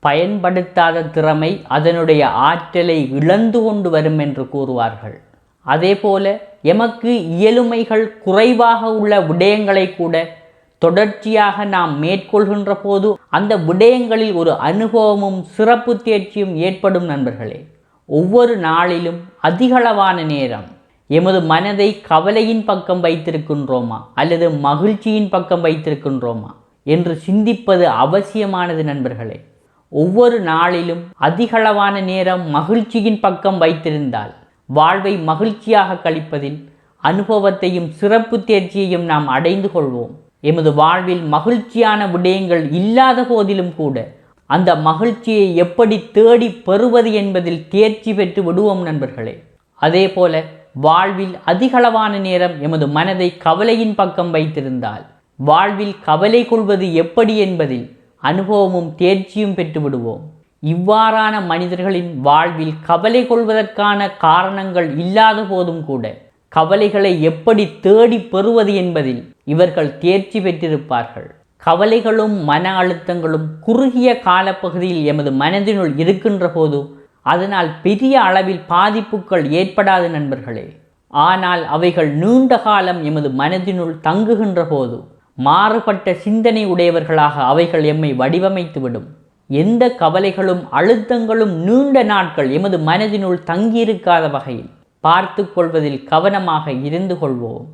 பயன்படுத்தாத திறமை அதனுடைய ஆற்றலை இழந்து கொண்டு வரும் என்று கூறுவார்கள். அதேபோல எமக்கு இயலுமைகள் குறைவாக உள்ள விடயங்களை கூட தொடர்ச்சியாக நாம் மேற்கொள்கின்ற போது அந்த விடயங்களில் ஒரு அனுபவமும் சிறப்பு தேர்ச்சியும் ஏற்படும் நண்பர்களே. ஒவ்வொரு நாளிலும் அதிகளவான நேரம் எமது மனதை கவலையின் பக்கம் வைத்திருக்கின்றோமா அல்லது மகிழ்ச்சியின் பக்கம் வைத்திருக்கின்றோமா என்று சிந்திப்பது அவசியமானது நண்பர்களே. ஒவ்வொரு நாளிலும் அதிகளவான நேரம் மகிழ்ச்சியின் பக்கம் வைத்திருந்தால் வாழ்வை மகிழ்ச்சியாக கழிப்பதில் அனுபவத்தையும் சிறப்பு தேர்ச்சியையும் நாம் அடைந்து கொள்வோம். எமது வாழ்வில் மகிழ்ச்சியான விடயங்கள் இல்லாத போதிலும் கூட அந்த மகிழ்ச்சியை எப்படி தேடி பெறுவது என்பதில் தேர்ச்சி பெற்று விடுவோம் நண்பர்களே. அதே போல வாழ்வில் அதிகளவான நேரம் எமது மனதை கவலையின் பக்கம் வைத்திருந்தால் வாழ்வில் கவலை கொள்வது எப்படி என்பதில் அனுபவமும் தேர்ச்சியும் பெற்று விடுவோம். இவ்வாறான மனிதர்களின் வாழ்வில் கவலை கொள்வதற்கான காரணங்கள் இல்லாத போதும் கூட கவலைகளை எப்படி தேடி பெறுவது என்பதில் இவர்கள் தேர்ச்சி பெற்றிருப்பார்கள். கவலைகளும் மன அழுத்தங்களும் குறுகிய காலப்பகுதியில் எமது மனதினுள் இருக்கின்ற போது அதனால் பெரிய அளவில் பாதிப்புகள் ஏற்படாது நண்பர்களே. ஆனால் அவைகள் நீண்ட காலம் எமது மனதினுள் தங்குகின்ற போது மாறுபட்ட சிந்தனை உடையவர்களாக அவைகள் எம்மை வடிவமைத்துவிடும். எந்த கவலைகளும் அழுத்தங்களும் நீண்ட நாட்கள் எமது மனதினுள் தங்கியிருக்காத வகையில் பார்த்து கொள்வதில் கவனமாக இருந்து கொள்வோம்.